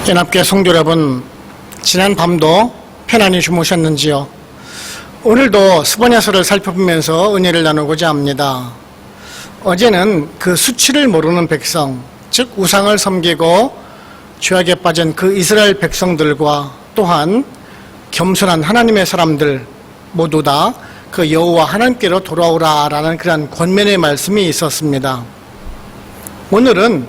연합교회 성도 여러분, 지난 밤도 편안히 주무셨는지요? 오늘도 스바냐서를 살펴보면서 은혜를 나누고자 합니다. 어제는 그 수치를 모르는 백성, 즉 우상을 섬기고 죄악에 빠진 그 이스라엘 백성들과 또한 겸손한 하나님의 사람들 모두 다 그 여호와 하나님께로 돌아오라라는 그러한 권면의 말씀이 있었습니다. 오늘은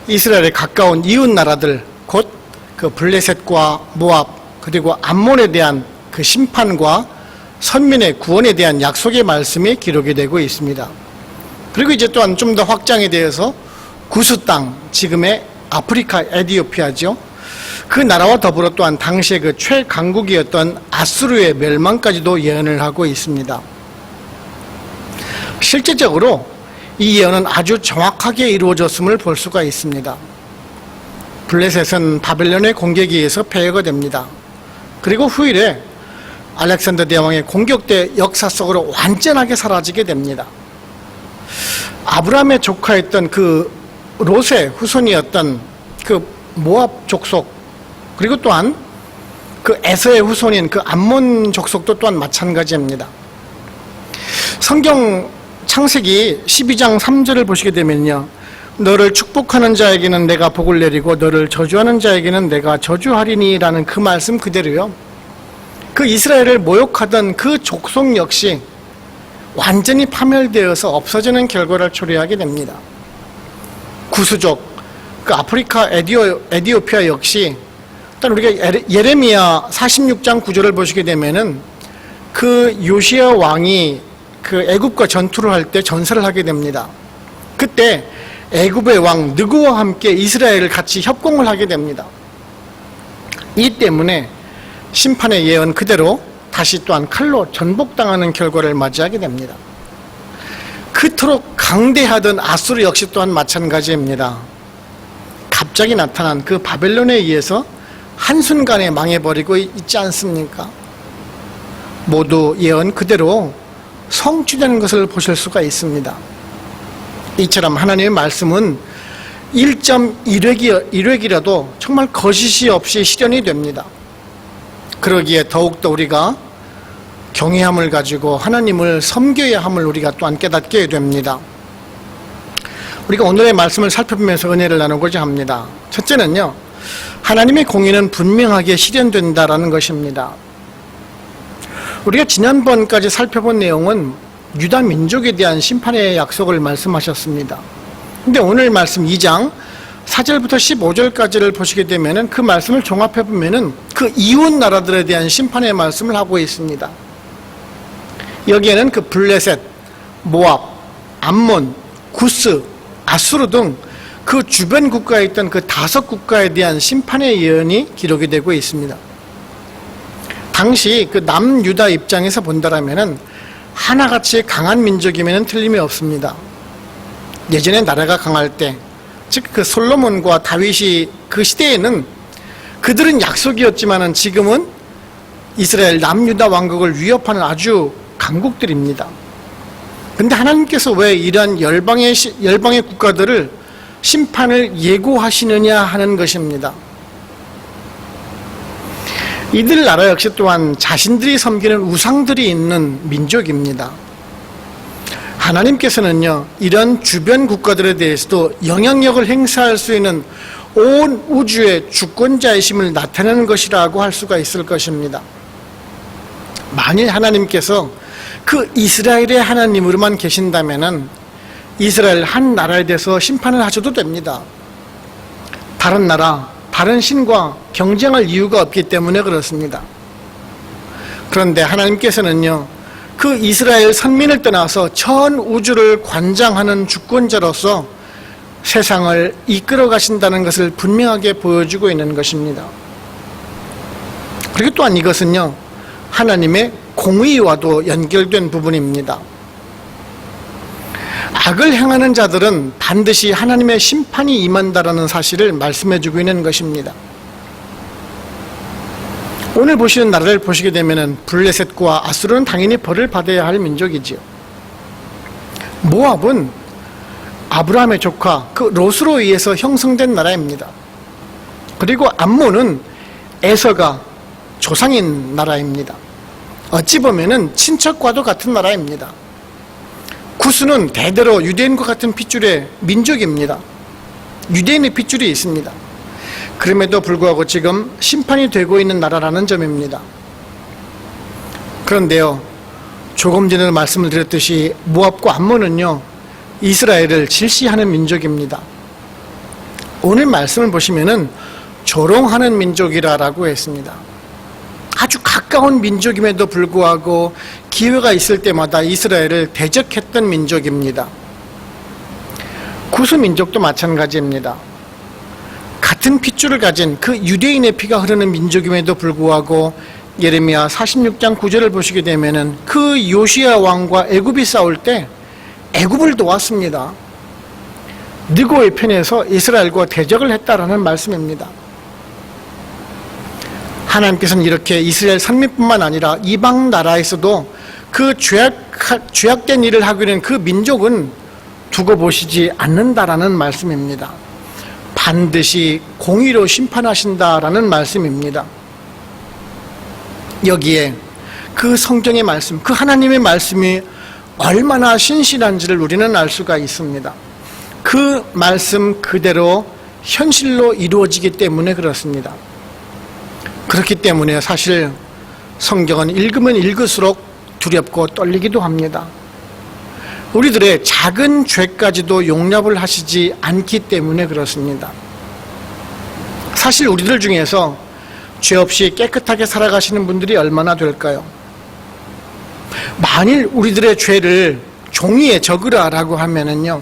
이스라엘에 가까운 이웃 나라들, 곧 그 블레셋과 모압 그리고 암몬에 대한 그 심판과 선민의 구원에 대한 약속의 말씀이 기록이 되고 있습니다. 그리고 이제 또한 좀 더 확장에 대해서 구스 땅, 지금의 아프리카 에티오피아죠. 그 나라와 더불어 또한 당시의 그 최강국이었던 아수르의 멸망까지도 예언을 하고 있습니다. 실제적으로 이 예언은 아주 정확하게 이루어졌음을 볼 수가 있습니다. 블레셋은 바벨론의 공격에 의해서 폐허가 됩니다. 그리고 후일에 알렉산더 대왕의 공격대 역사 속으로 완전하게 사라지게 됩니다. 아브라함의 조카였던 그 롯의 후손이었던 그 모압 족속, 그리고 또한 그 에서의 후손인 그 암몬 족속도 또한 마찬가지입니다. 성경 창세기 12장 3절을 보시게 되면요, 너를 축복하는 자에게는 내가 복을 내리고 너를 저주하는 자에게는 내가 저주하리니 라는 그 말씀 그대로요, 그 이스라엘을 모욕하던 그 족속 역시 완전히 파멸되어서 없어지는 결과를 초래하게 됩니다. 구스족, 그 아프리카 에티오피아 역시 일단 우리가 예레미야 46장 9절을 보시게 되면은 그 요시야 왕이 그 애굽과 전투를 할 때 전사를 하게 됩니다. 그때 애굽의 왕 느고와 함께 이스라엘을 같이 협공을 하게 됩니다. 이 때문에 심판의 예언 그대로 다시 또한 칼로 전복당하는 결과를 맞이하게 됩니다. 그토록 강대하던 아수르 역시 또한 마찬가지입니다. 갑자기 나타난 그 바벨론에 의해서 한순간에 망해버리고 있지 않습니까? 모두 예언 그대로 성취되는 것을 보실 수가 있습니다. 이처럼 하나님의 말씀은 1.1획이라도 정말 거짓이 없이 실현이 됩니다. 그러기에 더욱더 우리가 경외함을 가지고 하나님을 섬겨야 함을 우리가 또한 깨닫게 됩니다. 우리가 오늘의 말씀을 살펴보면서 은혜를 나누고자 합니다. 첫째는요, 하나님의 공의는 분명하게 실현된다라는 것입니다. 우리가 지난번까지 살펴본 내용은 유다 민족에 대한 심판의 약속을 말씀하셨습니다. 근데 오늘 말씀 2장 4절부터 15절까지를 보시게 되면은 그 말씀을 종합해 보면은 그 이웃 나라들에 대한 심판의 말씀을 하고 있습니다. 여기에는 그 블레셋, 모압, 암몬, 구스, 아수르 등 그 주변 국가에 있던 그 5국가에 대한 심판의 예언이 기록이 되고 있습니다. 당시 그 남유다 입장에서 본다라면은 하나같이 강한 민족이면 틀림이 없습니다. 예전에 나라가 강할 때, 즉 그 솔로몬과 다윗이 그 시대에는 그들은 약속이었지만은 지금은 이스라엘 남유다 왕국을 위협하는 아주 강국들입니다. 근데 하나님께서 왜 이러한 열방의 국가들을 심판을 예고하시느냐 하는 것입니다. 이들 나라 역시 또한 자신들이 섬기는 우상들이 있는 민족입니다. 하나님께서는요, 이런 주변 국가들에 대해서도 영향력을 행사할 수 있는 온 우주의 주권자이심을 나타내는 것이라고 할 수가 있을 것입니다. 만일 하나님께서 그 이스라엘의 하나님으로만 계신다면은 이스라엘 한 나라에 대해서 심판을 하셔도 됩니다. 다른 나라, 다른 신과 경쟁할 이유가 없기 때문에 그렇습니다. 그런데 하나님께서는요, 그 이스라엘 선민을 떠나서 전 우주를 관장하는 주권자로서 세상을 이끌어 가신다는 것을 분명하게 보여주고 있는 것입니다. 그리고 또한 이것은요, 하나님의 공의와도 연결된 부분입니다. 악을 행하는 자들은 반드시 하나님의 심판이 임한다라는 사실을 말씀해주고 있는 것입니다. 오늘 보시는 나라를 보시게 되면 블레셋과 아수르는 당연히 벌을 받아야 할 민족이지요. 모압은 아브라함의 조카 그 롯으로 의해서 형성된 나라입니다. 그리고 암몬은 에서가 조상인 나라입니다. 어찌 보면은 친척과도 같은 나라입니다. 구스는 대대로 유대인과 같은 핏줄의 민족입니다. 유대인의 핏줄이 있습니다. 그럼에도 불구하고 지금 심판이 되고 있는 나라라는 점입니다. 그런데요, 조금 전에 말씀을 드렸듯이 모압과 암몬은요, 이스라엘을 질시하는 민족입니다. 오늘 말씀을 보시면은 조롱하는 민족이라고 했습니다. 아주 가까운 민족임에도 불구하고 기회가 있을 때마다 이스라엘을 대적했던 민족입니다. 구스 민족도 마찬가지입니다. 같은 핏줄을 가진 그 유대인의 피가 흐르는 민족임에도 불구하고 예레미야 46장 9절을 보시게 되면은 그 요시야 왕과 애굽이 싸울 때 애굽을 도왔습니다. 느고의 편에서 이스라엘과 대적을 했다라는 말씀입니다. 하나님께서는 이렇게 이스라엘 산민뿐만 아니라 이방 나라에서도 그 죄악된 일을 하고 있는 그 민족은 두고 보시지 않는다라는 말씀입니다. 반드시 공의로 심판하신다라는 말씀입니다. 여기에 그 성경의 말씀, 그 하나님의 말씀이 얼마나 신실한지를 우리는 알 수가 있습니다. 그 말씀 그대로 현실로 이루어지기 때문에 그렇습니다. 그렇기 때문에 사실 성경은 읽으면 읽을수록 두렵고 떨리기도 합니다. 우리들의 작은 죄까지도 용납을 하시지 않기 때문에 그렇습니다. 사실 우리들 중에서 죄 없이 깨끗하게 살아가시는 분들이 얼마나 될까요? 만일 우리들의 죄를 종이에 적으라라고 하면은요,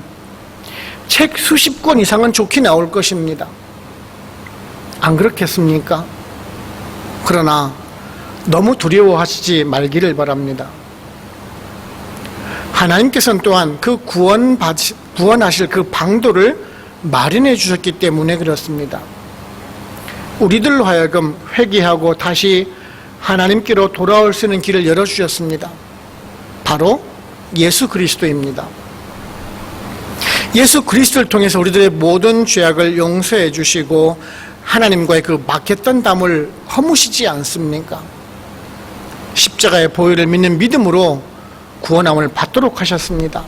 책 수십 권 이상은 좋게 나올 것입니다. 안 그렇겠습니까? 그러나 너무 두려워하시지 말기를 바랍니다. 하나님께서는 또한 그 구원하실 그 방도를 마련해 주셨기 때문에 그렇습니다. 우리들로 하여금 회개하고 다시 하나님께로 돌아올 수 있는 길을 열어주셨습니다. 바로 예수 그리스도입니다. 예수 그리스도를 통해서 우리들의 모든 죄악을 용서해 주시고 하나님과의 그 막혔던 담을 허무시지 않습니까? 십자가의 보혈을 믿는 믿음으로 구원함을 받도록 하셨습니다.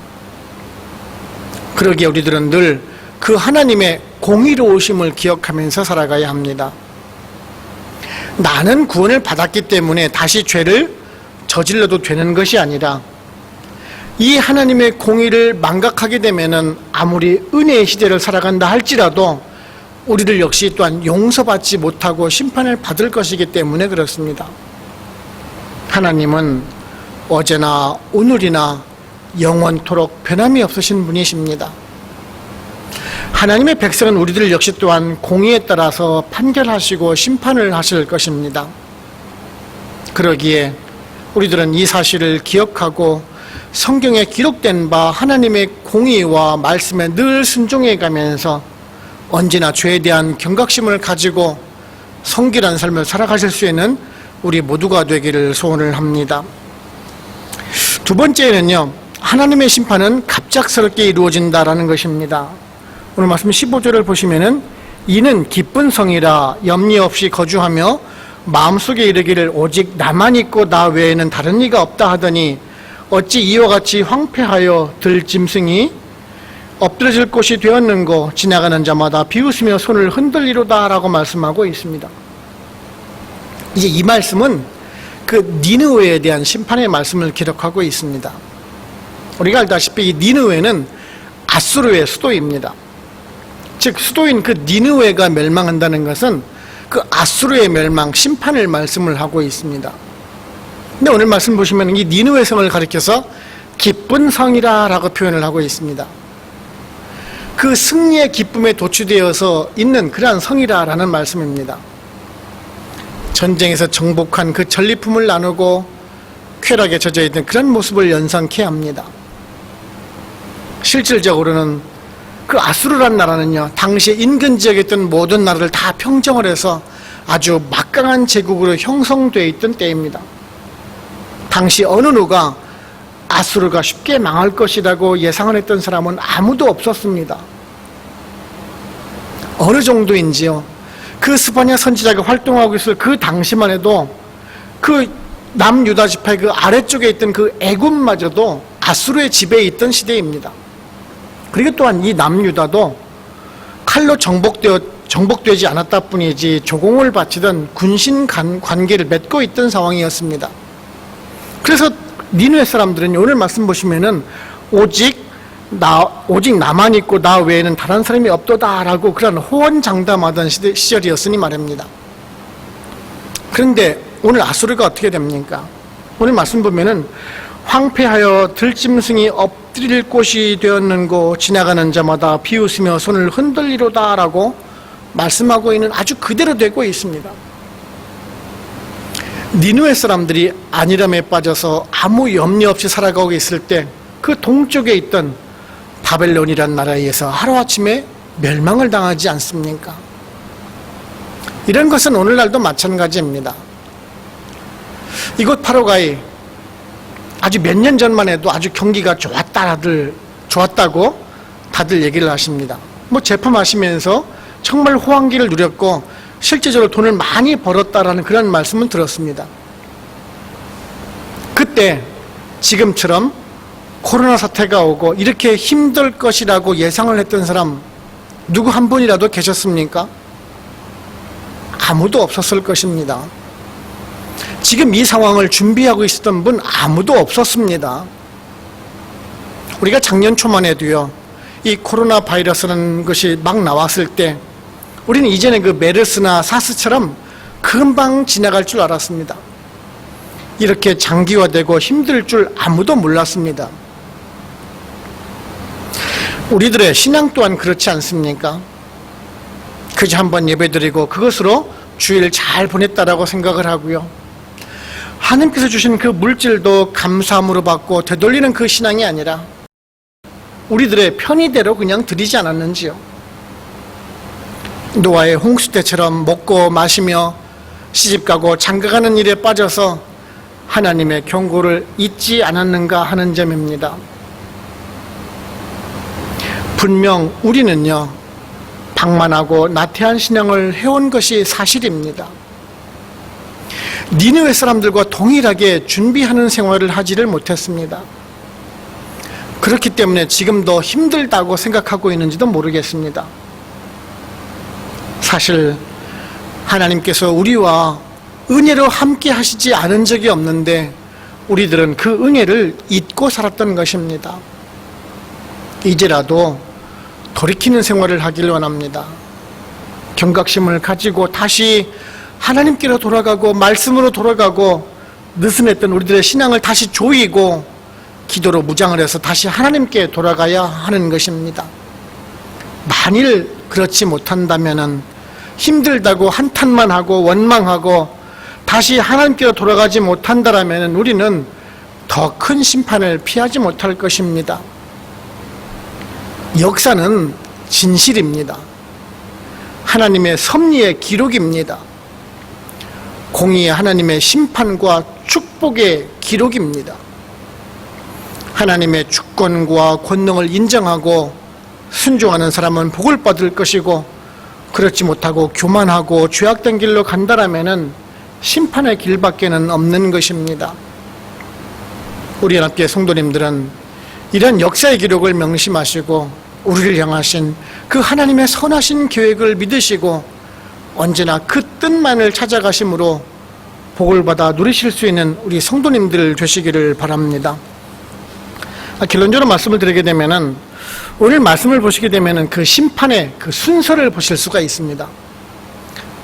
그러기에 우리들은 늘 그 하나님의 공의로우심을 기억하면서 살아가야 합니다. 나는 구원을 받았기 때문에 다시 죄를 저질러도 되는 것이 아니라 이 하나님의 공의를 망각하게 되면은 아무리 은혜의 시대를 살아간다 할지라도 우리들 역시 또한 용서받지 못하고 심판을 받을 것이기 때문에 그렇습니다. 하나님은 어제나 오늘이나 영원토록 변함이 없으신 분이십니다. 하나님의 백성은 우리들 역시 또한 공의에 따라서 판결하시고 심판을 하실 것입니다. 그러기에 우리들은 이 사실을 기억하고 성경에 기록된 바 하나님의 공의와 말씀에 늘 순종해 가면서 언제나 죄에 대한 경각심을 가지고 성결한 삶을 살아가실 수 있는 우리 모두가 되기를 소원을 합니다. 두 번째는요, 하나님의 심판은 갑작스럽게 이루어진다라는 것입니다. 오늘 말씀 15절을 보시면은 이는 기쁜 성이라 염려 없이 거주하며 마음속에 이르기를 오직 나만 있고 나 외에는 다른 이가 없다 하더니 어찌 이와 같이 황폐하여 들 짐승이 엎드러질 곳이 되었는고 지나가는 자마다 비웃으며 손을 흔들리로다 라고 말씀하고 있습니다. 이제 이 말씀은 그 니느웨에 대한 심판의 말씀을 기록하고 있습니다. 우리가 알다시피 이 니느웨는 아수르의 수도입니다. 즉 수도인 그 니느웨가 멸망한다는 것은 그 아수르의 멸망, 심판을 말씀을 하고 있습니다. 근데 오늘 말씀 보시면 이 니느웨 성을 가리켜서 기쁜 성이라 라고 표현을 하고 있습니다. 그 승리의 기쁨에 도취되어서 있는 그러한 성이라는 말씀입니다. 전쟁에서 정복한 그 전리품을 나누고 쾌락에 젖어있는 그런 모습을 연상케 합니다. 실질적으로는 그 아수르란 나라는요, 당시 인근 지역에 있던 모든 나라를 다 평정을 해서 아주 막강한 제국으로 형성되어 있던 때입니다. 당시 어느 누가 아수르가 쉽게 망할 것이라고 예상을 했던 사람은 아무도 없었습니다. 어느 정도인지요, 그 스바냐 선지자가 활동하고 있을 그 당시만 해도 그 남유다 지파의 그 아래쪽에 있던 그 애굽마저도 아수르의 지배에 있던 시대입니다. 그리고 또한 이 남유다도 칼로 정복되지 않았다 뿐이지 조공을 바치던 군신 관계를 맺고 있던 상황이었습니다. 그래서 니느웨 사람들은 오늘 말씀 보시면은 오직 나만 있고 나 외에는 다른 사람이 없도다라고 그런 호언장담하던 시절이었으니 말입니다. 그런데 오늘 아수르가 어떻게 됩니까? 오늘 말씀 보면은 황폐하여 들짐승이 엎드릴 곳이 되었는고 지나가는 자마다 비웃으며 손을 흔들리로다라고 말씀하고 있는 아주 그대로 되고 있습니다. 니느웨 사람들이 안일함에 빠져서 아무 염려 없이 살아가고 있을 때 그 동쪽에 있던 바벨론이란 나라에 의해서 하루아침에 멸망을 당하지 않습니까? 이런 것은 오늘날도 마찬가지입니다. 이곳 파로가이 아주 몇 년 전만 해도 아주 경기가 좋았다고 다들 얘기를 하십니다. 제품하시면서 정말 호황기를 누렸고 실제적으로 돈을 많이 벌었다라는 그런 말씀은 들었습니다. 그때 지금처럼 코로나 사태가 오고 이렇게 힘들 것이라고 예상을 했던 사람 누구 한 분이라도 계셨습니까? 아무도 없었을 것입니다. 지금 이 상황을 준비하고 있었던 분 아무도 없었습니다. 우리가 작년 초만 해도요, 이 코로나 바이러스라는 것이 막 나왔을 때 우리는 이전에 그 메르스나 사스처럼 금방 지나갈 줄 알았습니다. 이렇게 장기화되고 힘들 줄 아무도 몰랐습니다. 우리들의 신앙 또한 그렇지 않습니까? 그저 한번 예배드리고 그것으로 주일 잘 보냈다라고 생각을 하고요. 하나님께서 주신 그 물질도 감사함으로 받고 되돌리는 그 신앙이 아니라 우리들의 편의대로 그냥 드리지 않았는지요. 노아의 홍수 때처럼 먹고 마시며 시집가고 장가가는 일에 빠져서 하나님의 경고를 잊지 않았는가 하는 점입니다. 분명 우리는요, 방만하고 나태한 신앙을 해온 것이 사실입니다. 니느웨 사람들과 동일하게 준비하는 생활을 하지를 못했습니다. 그렇기 때문에 지금도 힘들다고 생각하고 있는지도 모르겠습니다. 사실 하나님께서 우리와 은혜로 함께 하시지 않은 적이 없는데 우리들은 그 은혜를 잊고 살았던 것입니다. 이제라도 돌이키는 생활을 하길 원합니다. 경각심을 가지고 다시 하나님께로 돌아가고 말씀으로 돌아가고 느슨했던 우리들의 신앙을 다시 조이고 기도로 무장을 해서 다시 하나님께 돌아가야 하는 것입니다. 만일 그렇지 못한다면 힘들다고 한탄만 하고 원망하고 다시 하나님께로 돌아가지 못한다면 우리는 더 큰 심판을 피하지 못할 것입니다. 역사는 진실입니다. 하나님의 섭리의 기록입니다. 공의의 하나님의 심판과 축복의 기록입니다. 하나님의 주권과 권능을 인정하고 순종하는 사람은 복을 받을 것이고 그렇지 못하고 교만하고 죄악된 길로 간다라면은 심판의 길밖에는 없는 것입니다. 우리 연합교회 성도님들은 이런 역사의 기록을 명심하시고 우리를 향하신 그 하나님의 선하신 계획을 믿으시고 언제나 그 뜻만을 찾아가심으로 복을 받아 누리실 수 있는 우리 성도님들 되시기를 바랍니다. 결론적으로 말씀을 드리게 되면은 오늘 말씀을 보시게 되면은 그 심판의 그 순서를 보실 수가 있습니다.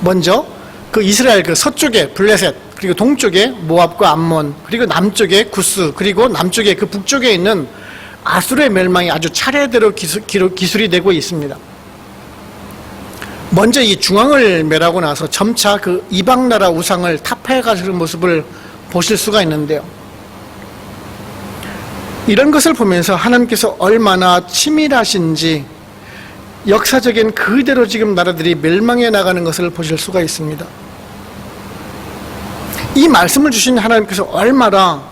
먼저 그 이스라엘 그 서쪽에 블레셋, 그리고 동쪽에 모압과 암몬, 그리고 남쪽에 구스, 그리고 남쪽에 그 북쪽에 있는 아수르의 멸망이 아주 차례대로 기술이 되고 있습니다. 먼저 이 중앙을 멸하고 나서 점차 그 이방 나라 우상을 타파해 가시는 모습을 보실 수가 있는데요. 이런 것을 보면서 하나님께서 얼마나 치밀하신지 역사적인 그대로 지금 나라들이 멸망해 나가는 것을 보실 수가 있습니다. 이 말씀을 주신 하나님께서 얼마나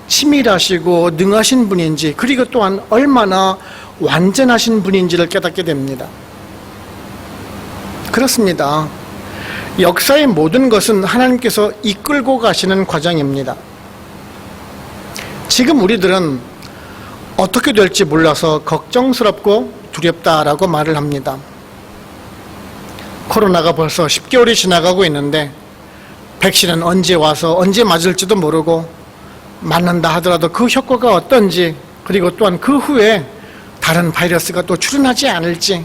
치밀하시고 능하신 분인지, 그리고 또한 얼마나 완전하신 분인지를 깨닫게 됩니다. 그렇습니다. 역사의 모든 것은 하나님께서 이끌고 가시는 과정입니다. 지금 우리들은 어떻게 될지 몰라서 걱정스럽고 두렵다라고 말을 합니다. 코로나가 벌써 10개월이 지나가고 있는데 백신은 언제 와서 언제 맞을지도 모르고, 맞는다 하더라도 그 효과가 어떤지, 그리고 또한 그 후에 다른 바이러스가 또 출현하지 않을지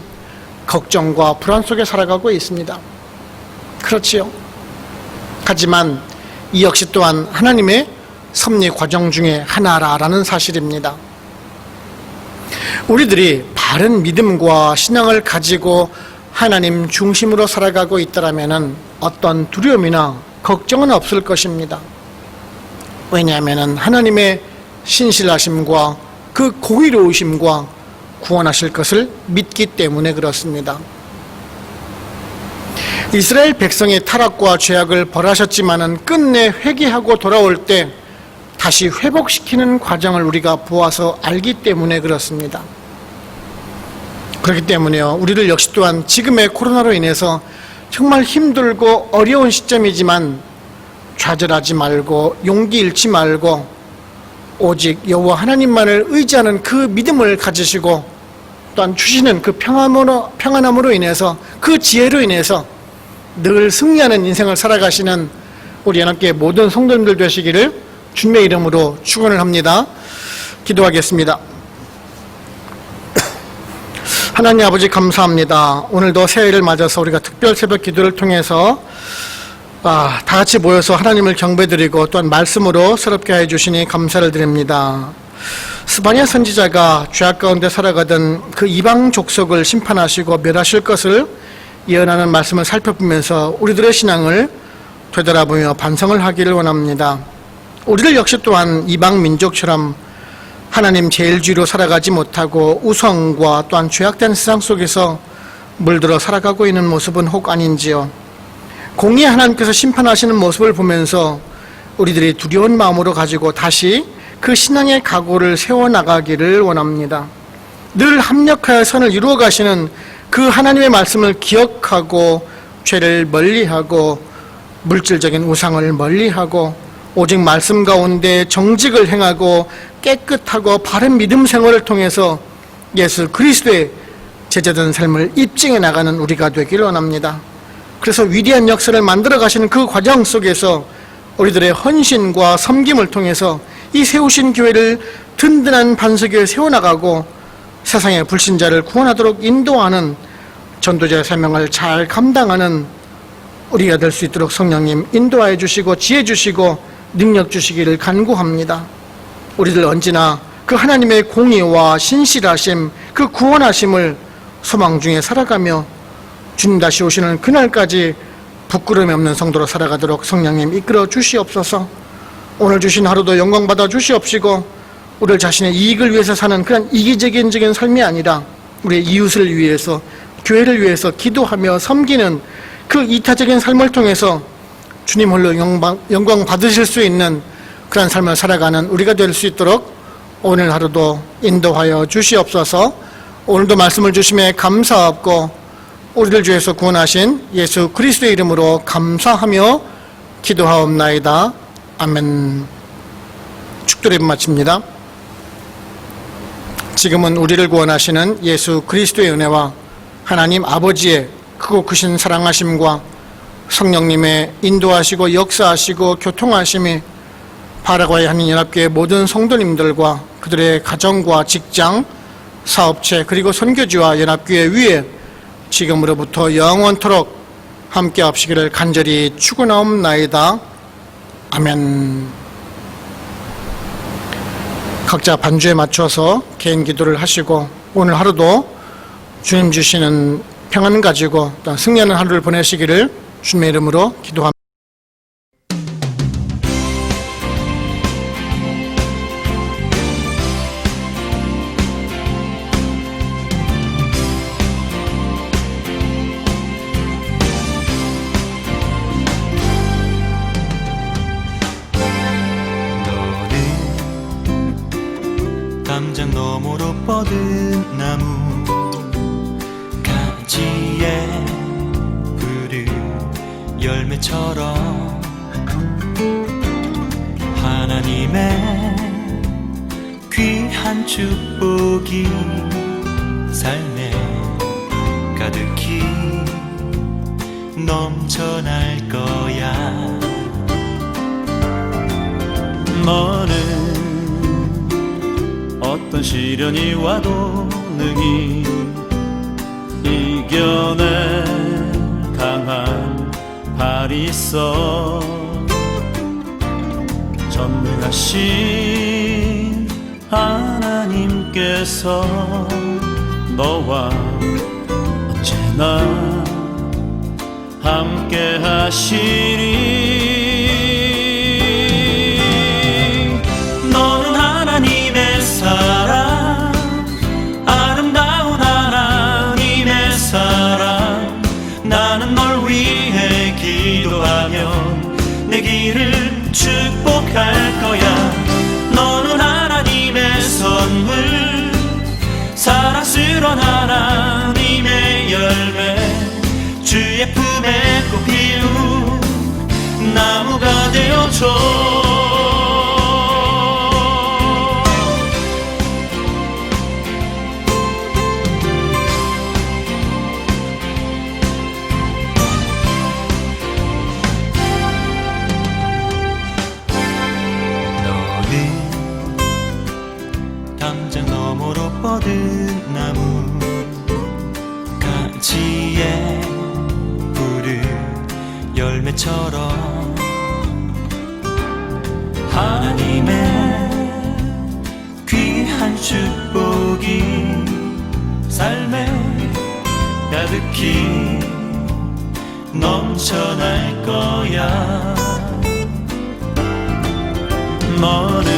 걱정과 불안 속에 살아가고 있습니다. 그렇지요. 하지만 이 역시 또한 하나님의 섭리 과정 중에 하나라는 사실입니다. 우리들이 바른 믿음과 신앙을 가지고 하나님 중심으로 살아가고 있더라면 어떤 두려움이나 걱정은 없을 것입니다. 왜냐하면 하나님의 신실하심과 그 공의로우심과 구원하실 것을 믿기 때문에 그렇습니다. 이스라엘 백성의 타락과 죄악을 벌하셨지만은 끝내 회개하고 돌아올 때 다시 회복시키는 과정을 우리가 보아서 알기 때문에 그렇습니다. 그렇기 때문에요, 우리들 역시 또한 지금의 코로나로 인해서 정말 힘들고 어려운 시점이지만 좌절하지 말고 용기 잃지 말고 오직 여호와 하나님만을 의지하는 그 믿음을 가지시고 또한 주시는 그 평안함으로 인해서, 그 지혜로 인해서 늘 승리하는 인생을 살아가시는 우리 연합교회 모든 성도님들 되시기를 주님의 이름으로 축원을 합니다. 기도하겠습니다. 하나님 아버지 감사합니다. 오늘도 새해를 맞아서 우리가 특별 새벽 기도를 통해서 다 같이 모여서 하나님을 경배드리고 또한 말씀으로 새롭게 해주시니 감사를 드립니다. 스바냐 선지자가 죄악 가운데 살아가던 그 이방 족속을 심판하시고 멸하실 것을 예언하는 말씀을 살펴보면서 우리들의 신앙을 되돌아보며 반성을 하기를 원합니다. 우리들 역시 또한 이방 민족처럼 하나님 제일주의로 살아가지 못하고 우성과 또한 죄악된 세상 속에서 물들어 살아가고 있는 모습은 혹 아닌지요. 공의의 하나님께서 심판하시는 모습을 보면서 우리들이 두려운 마음으로 가지고 다시 그 신앙의 각오를 세워나가기를 원합니다. 늘 합력하여 선을 이루어 가시는 그 하나님의 말씀을 기억하고 죄를 멀리하고 물질적인 우상을 멀리하고 오직 말씀 가운데 정직을 행하고 깨끗하고 바른 믿음 생활을 통해서 예수 그리스도의 제자된 삶을 입증해 나가는 우리가 되기를 원합니다. 그래서 위대한 역사를 만들어 가시는 그 과정 속에서 우리들의 헌신과 섬김을 통해서 이 세우신 교회를 든든한 반석 위에 세워나가고 세상의 불신자를 구원하도록 인도하는 전도자의 사명을 잘 감당하는 우리가 될 수 있도록 성령님 인도하여 주시고 지혜 주시고 능력 주시기를 간구합니다. 우리들 언제나 그 하나님의 공의와 신실하심, 그 구원하심을 소망 중에 살아가며 주님 다시 오시는 그날까지 부끄러움이 없는 성도로 살아가도록 성령님 이끌어 주시옵소서. 오늘 주신 하루도 영광 받아 주시옵시고 우리 자신의 이익을 위해서 사는 그런 이기적인 삶이 아니라 우리의 이웃을 위해서, 교회를 위해서 기도하며 섬기는 그 이타적인 삶을 통해서 주님 홀로 영광 받으실 수 있는 그런 삶을 살아가는 우리가 될 수 있도록 오늘 하루도 인도하여 주시옵소서. 오늘도 말씀을 주심에 감사하고 우리를 주에서 구원하신 예수 그리스도의 이름으로 감사하며 기도하옵나이다. 아멘. 축도를 마칩니다. 지금은 우리를 구원하시는 예수 그리스도의 은혜와 하나님 아버지의 크고 크신 사랑하심과 성령님의 인도하시고 역사하시고 교통하심이 파라과이 한인연합교회 모든 성도님들과 그들의 가정과 직장, 사업체 그리고 선교지와 연합교회 위에 지금으로부터 영원토록 함께 하시기를 간절히 축원하옵나이다. 아멘. 각자 반주에 맞춰서 개인 기도를 하시고 오늘 하루도 주님 주시는 평안 가지고 또 승리하는 하루를 보내시기를 주님의 이름으로 기도합니다. 담장 너머로 뻗은 나무 가지에 불을 열매처럼 하나님의 귀한 축복이 삶에 가득히 넘쳐날 거야. 너는 어떤 시련이 와도 능히 이겨낼 강한 발이 있어. 전능하신 하나님께서 너와 언제나 함께 하시리. 너는 하나님의 사랑, 아름다운 하나님의 사랑. 나는 널 위해 기도하며 내 길을 축복할 거야. 너는 하나님의 선물, 사랑스러운 하나님의 열매, 주의 품에 꽃 피운 나무가 되어줘. 담장 너머로 뻗은 나무, 가지에 푸른 열매처럼 하나님의 귀한 축복이 삶에 가득히 넘쳐날 거야. 너는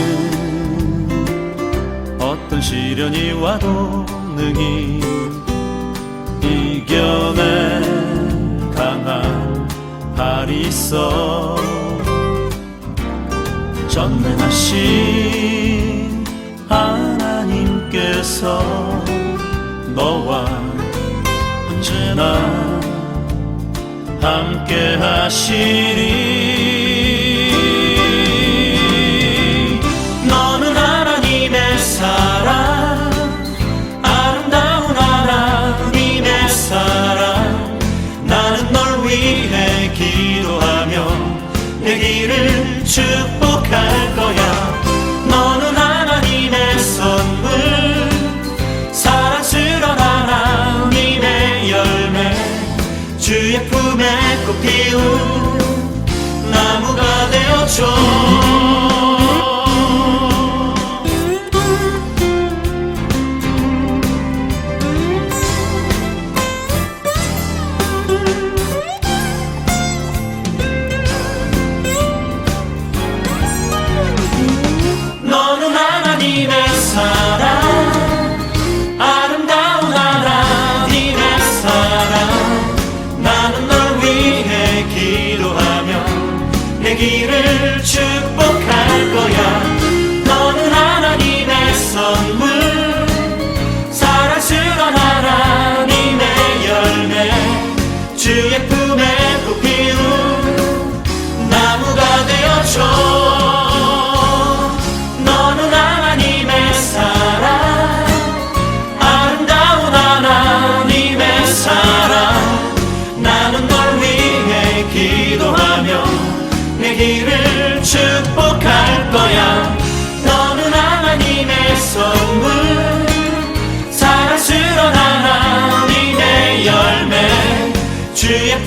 어떤 시련이 와도 능히 이겨낼 강한 발이 있어. 전능하신 하나님께서 너와 언제나 함께 하시리. 너는 하나님의 사랑, 아름다운 하나님의 사랑. 나는 널 위해 기도하며 내 길을 축복할 거야. 너는 하나님의 선물, 사랑스러운 하나님의 열매, 주의 품에 꽃 피운 나무가 되어줘. 너는 하나님의 사랑, 아름다운 하나님의 사랑. 나는 널 위해 기도하며 내 길을 축복할 거야. 너는 하나님의 선물, 사랑스러운 하나님의 열매, 주의 품에 꽃 피운 나무가 되어줘. 너는 하나님의 사랑, 아름다운 하나님의 사랑. 나는 널 위해 기도하며 내 길을 축복할 거야. 너는 하나님의 선물, 사랑스러운 하나님의 열매, 주의